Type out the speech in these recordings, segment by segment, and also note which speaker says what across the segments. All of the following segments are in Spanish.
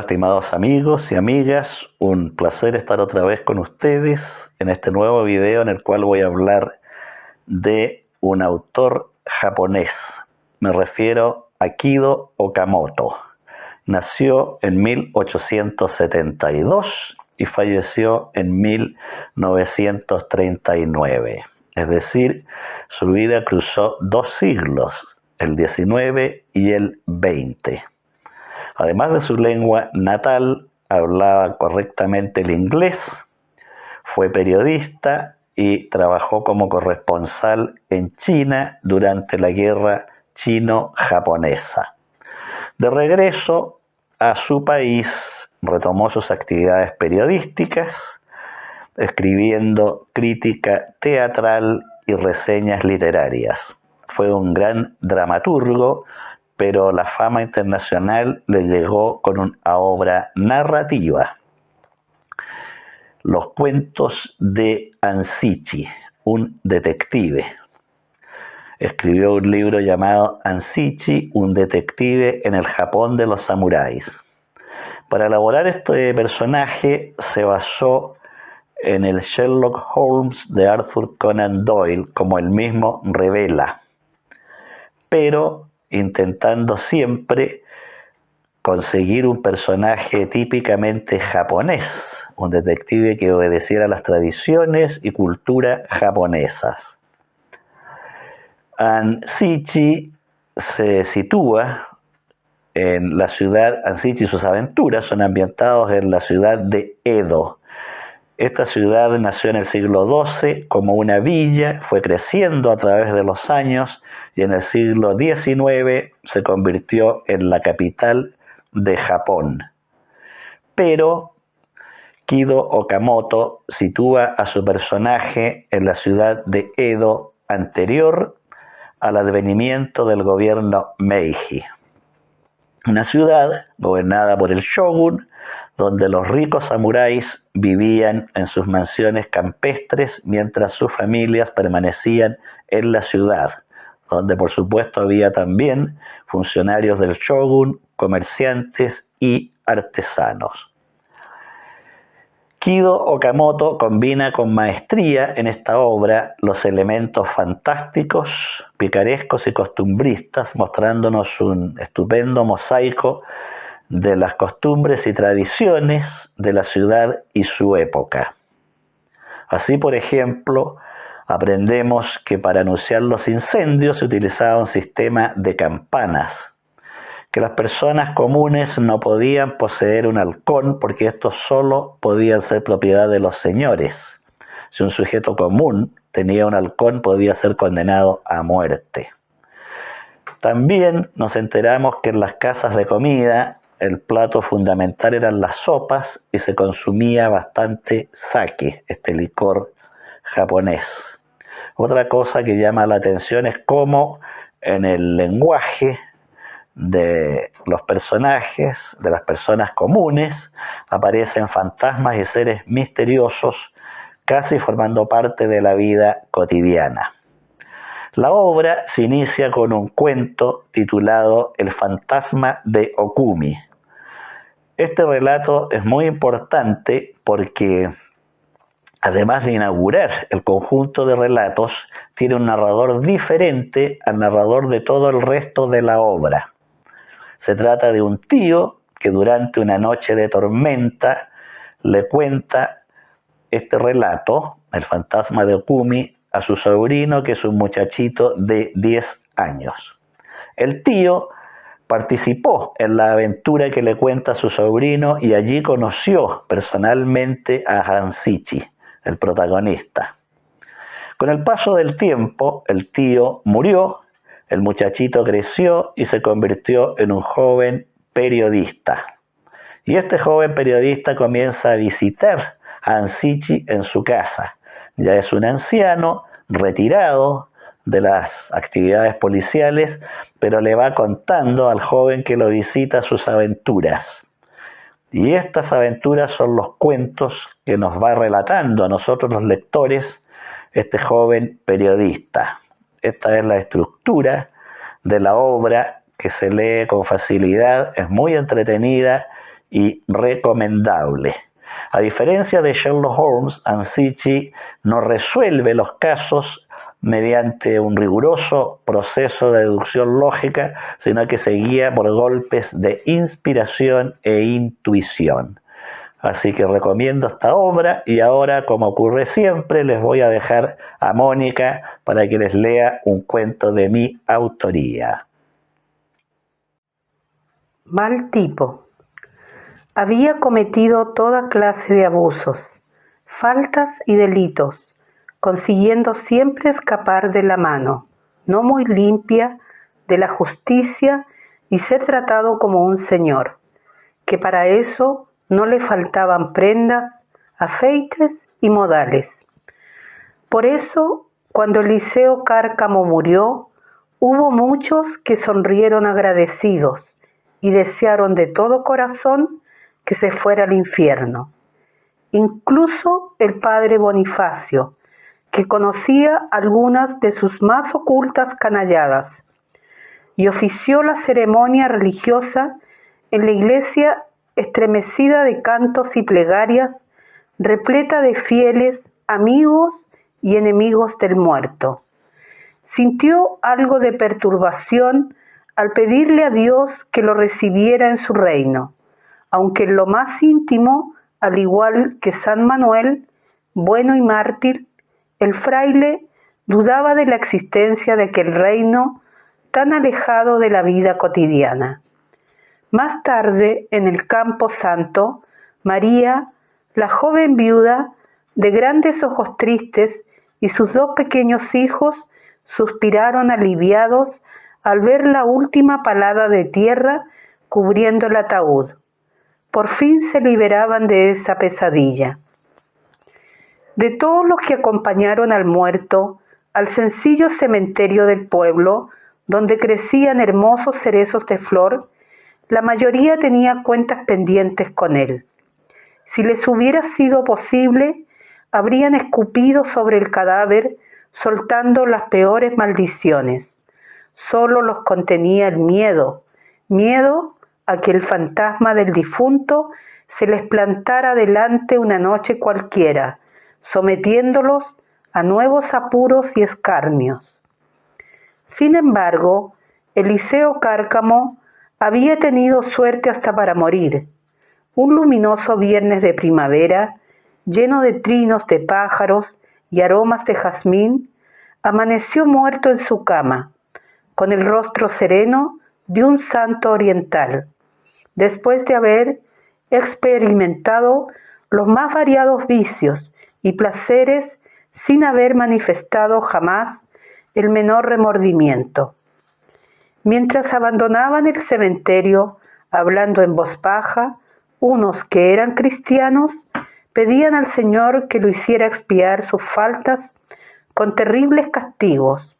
Speaker 1: estimados amigos y amigas, un placer estar otra vez con ustedes en este nuevo video en el cual voy a hablar de un autor japonés. Me refiero a Kido Okamoto. Nació en 1872 y falleció en 1939. Es decir, su vida cruzó 2 siglos, el XIX y el XX. Además de su lengua natal, hablaba correctamente el inglés, fue periodista y trabajó como corresponsal en China durante la guerra chino-japonesa. De regreso a su país, retomó sus actividades periodísticas, escribiendo crítica teatral y reseñas literarias. Fue un gran dramaturgo, pero la fama internacional le llegó con una obra narrativa. Los cuentos de Ansichi, un detective. Escribió un libro llamado Ansichi, un detective en el Japón de los samuráis. Para elaborar este personaje se basó en el Sherlock Holmes de Arthur Conan Doyle, como él mismo revela, pero intentando siempre conseguir un personaje típicamente japonés, un detective que obedeciera a las tradiciones y cultura japonesas. Ansichi se sitúa en la ciudad, Ansichi y sus aventuras son ambientados en la ciudad de Edo. Esta ciudad nació en el siglo XII como una villa, fue creciendo a través de los años y en el siglo XIX se convirtió en la capital de Japón. Pero Kido Okamoto sitúa a su personaje en la ciudad de Edo anterior al advenimiento del gobierno Meiji. Una ciudad gobernada por el shogun, donde los ricos samuráis vivían en sus mansiones campestres mientras sus familias permanecían en la ciudad, donde por supuesto había también funcionarios del shogun, comerciantes y artesanos. Kido Okamoto combina con maestría en esta obra los elementos fantásticos, picarescos y costumbristas, mostrándonos un estupendo mosaico de las costumbres y tradiciones de la ciudad y su época. Así, por ejemplo, aprendemos que para anunciar los incendios se utilizaba un sistema de campanas, que las personas comunes no podían poseer un halcón porque estos solo podían ser propiedad de los señores. Si un sujeto común tenía un halcón, podía ser condenado a muerte. También nos enteramos que en las casas de comida el plato fundamental eran las sopas y se consumía bastante sake, este licor japonés. Otra cosa que llama la atención es cómo en el lenguaje de los personajes, de las personas comunes, aparecen fantasmas y seres misteriosos, casi formando parte de la vida cotidiana. La obra se inicia con un cuento titulado El fantasma de Okumi. Este relato es muy importante porque, además de inaugurar el conjunto de relatos, tiene un narrador diferente al narrador de todo el resto de la obra. Se trata de un tío que durante una noche de tormenta le cuenta este relato, El fantasma de Okumi, a su sobrino, que es un muchachito de 10 años. El tío participó en la aventura que le cuenta a su sobrino y allí conoció personalmente a Ansichi, el protagonista. Con el paso del tiempo, el tío murió, el muchachito creció y se convirtió en un joven periodista. Y este joven periodista comienza a visitar a Ansichi en su casa. Ya es un anciano, retirado de las actividades policiales, pero le va contando al joven que lo visita sus aventuras. Y estas aventuras son los cuentos que nos va relatando a nosotros los lectores este joven periodista. Esta es la estructura de la obra que se lee con facilidad, es muy entretenida y recomendable. A diferencia de Sherlock Holmes, Anzichi no resuelve los casos mediante un riguroso proceso de deducción lógica, sino que se guía por golpes de inspiración e intuición. Así que recomiendo esta obra y ahora, como ocurre siempre, les voy a dejar a Mónica para que les lea un cuento de mi autoría.
Speaker 2: Mal tipo. Había cometido toda clase de abusos, faltas y delitos, consiguiendo siempre escapar de la mano, no muy limpia, de la justicia y ser tratado como un señor, que para eso no le faltaban prendas, afeites y modales. Por eso, cuando Eliseo Cárcamo murió, hubo muchos que sonrieron agradecidos y desearon de todo corazón que se fuera al infierno. Incluso el padre Bonifacio, que conocía algunas de sus más ocultas canalladas, y ofició la ceremonia religiosa en la iglesia estremecida de cantos y plegarias, repleta de fieles, amigos y enemigos del muerto. Sintió algo de perturbación al pedirle a Dios que lo recibiera en su reino, aunque en lo más íntimo, al igual que San Manuel, bueno y mártir, el fraile dudaba de la existencia de aquel reino tan alejado de la vida cotidiana. Más tarde, en el Campo Santo, María, la joven viuda, de grandes ojos tristes, y sus 2 pequeños hijos suspiraron aliviados al ver la última palada de tierra cubriendo el ataúd. Por fin se liberaban de esa pesadilla. De todos los que acompañaron al muerto al sencillo cementerio del pueblo, donde crecían hermosos cerezos de flor, la mayoría tenía cuentas pendientes con él. Si les hubiera sido posible, habrían escupido sobre el cadáver, soltando las peores maldiciones. Solo los contenía el miedo a que el fantasma del difunto se les plantara delante una noche cualquiera, sometiéndolos a nuevos apuros y escarnios. Sin embargo, Eliseo Cárcamo había tenido suerte hasta para morir. Un luminoso viernes de primavera, lleno de trinos de pájaros y aromas de jazmín, amaneció muerto en su cama, con el rostro sereno de un santo oriental, después de haber experimentado los más variados vicios y placeres sin haber manifestado jamás el menor remordimiento. Mientras abandonaban el cementerio, hablando en voz baja, unos que eran cristianos pedían al Señor que lo hiciera expiar sus faltas con terribles castigos.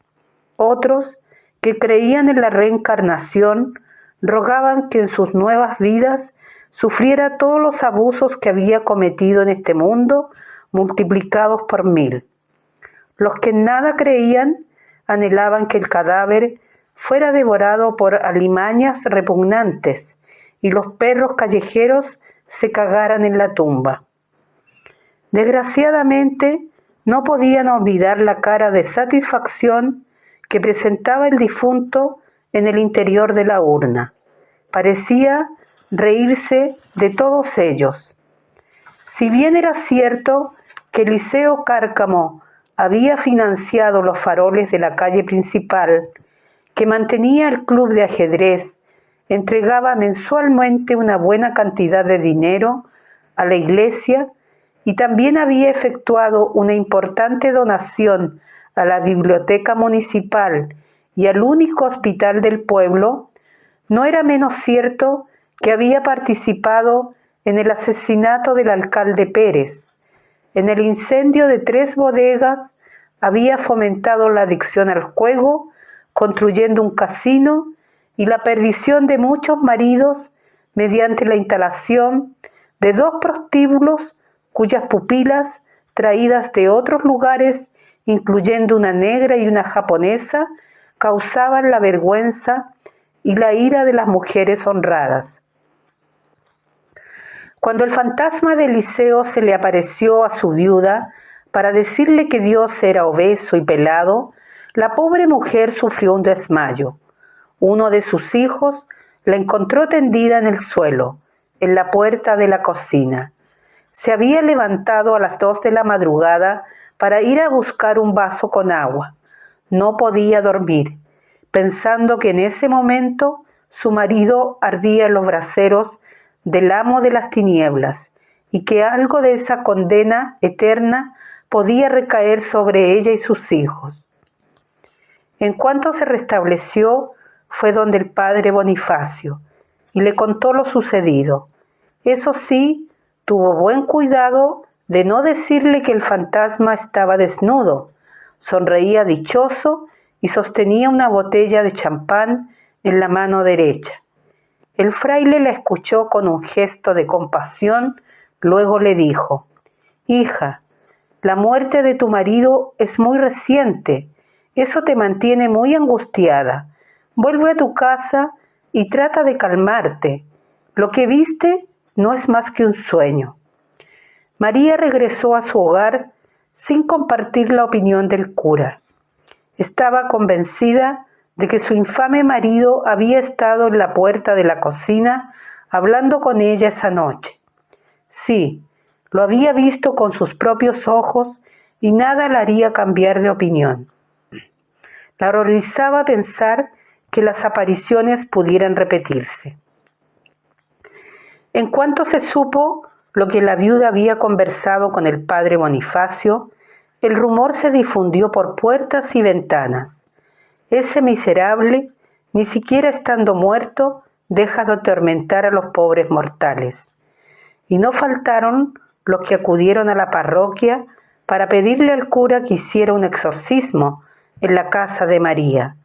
Speaker 2: Otros, que creían en la reencarnación, rogaban que en sus nuevas vidas sufriera todos los abusos que había cometido en este mundo, multiplicados por 1000. Los que en nada creían anhelaban que el cadáver fuera devorado por alimañas repugnantes y los perros callejeros se cagaran en la tumba. Desgraciadamente, no podían olvidar la cara de satisfacción que presentaba el difunto en el interior de la urna. Parecía reírse de todos ellos. Si bien era cierto que Eliseo Cárcamo había financiado los faroles de la calle principal, que mantenía el club de ajedrez, entregaba mensualmente una buena cantidad de dinero a la iglesia y también había efectuado una importante donación a la biblioteca municipal y al único hospital del pueblo, no era menos cierto que había participado en el asesinato del alcalde Pérez, en el incendio de 3 bodegas, había fomentado la adicción al juego, construyendo un casino y la perdición de muchos maridos mediante la instalación de 2 prostíbulos cuyas pupilas, traídas de otros lugares, incluyendo una negra y una japonesa, causaban la vergüenza y la ira de las mujeres honradas. Cuando el fantasma de Eliseo se le apareció a su viuda para decirle que Dios era obeso y pelado, la pobre mujer sufrió un desmayo. Uno de sus hijos la encontró tendida en el suelo, en la puerta de la cocina. Se había levantado a las 2 de la madrugada para ir a buscar un vaso con agua. No podía dormir, pensando que en ese momento su marido ardía en los braseros del amo de las tinieblas y que algo de esa condena eterna podía recaer sobre ella y sus hijos. En cuanto se restableció, fue donde el padre Bonifacio y le contó lo sucedido. Eso sí, tuvo buen cuidado de no decirle que el fantasma estaba desnudo. Sonreía dichoso y sostenía una botella de champán en la mano derecha. El fraile la escuchó con un gesto de compasión, luego le dijo: «Hija, la muerte de tu marido es muy reciente, eso te mantiene muy angustiada. Vuelve a tu casa y trata de calmarte. Lo que viste no es más que un sueño». María regresó a su hogar sin compartir la opinión del cura. Estaba convencida de que su infame marido había estado en la puerta de la cocina hablando con ella esa noche. Sí, lo había visto con sus propios ojos y nada la haría cambiar de opinión. La horrorizaba pensar que las apariciones pudieran repetirse. En cuanto se supo lo que la viuda había conversado con el padre Bonifacio, el rumor se difundió por puertas y ventanas. Ese miserable, ni siquiera estando muerto, deja de atormentar a los pobres mortales. Y no faltaron los que acudieron a la parroquia para pedirle al cura que hiciera un exorcismo en la casa de María.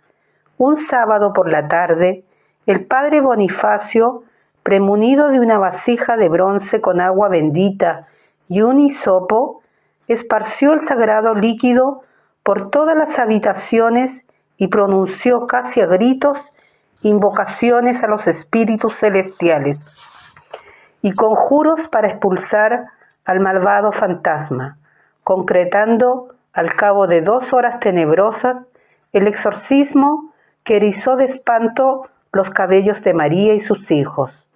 Speaker 2: Un sábado por la tarde, el padre Bonifacio, premunido de una vasija de bronce con agua bendita y un hisopo, esparció el sagrado líquido por todas las habitaciones y pronunció casi a gritos invocaciones a los espíritus celestiales y conjuros para expulsar al malvado fantasma, concretando al cabo de 2 horas tenebrosas el exorcismo que erizó de espanto los cabellos de María y sus hijos.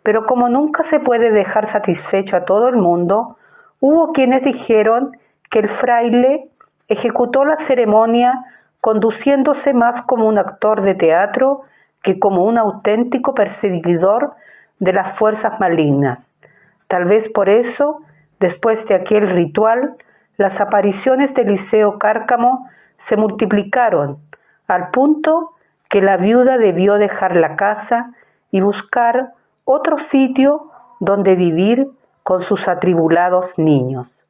Speaker 2: Pero como nunca se puede dejar satisfecho a todo el mundo, hubo quienes dijeron que el fraile ejecutó la ceremonia conduciéndose más como un actor de teatro que como un auténtico perseguidor de las fuerzas malignas. Tal vez por eso, después de aquel ritual, las apariciones de Eliseo Cárcamo se multiplicaron, al punto que la viuda debió dejar la casa y buscar otro sitio donde vivir con sus atribulados niños.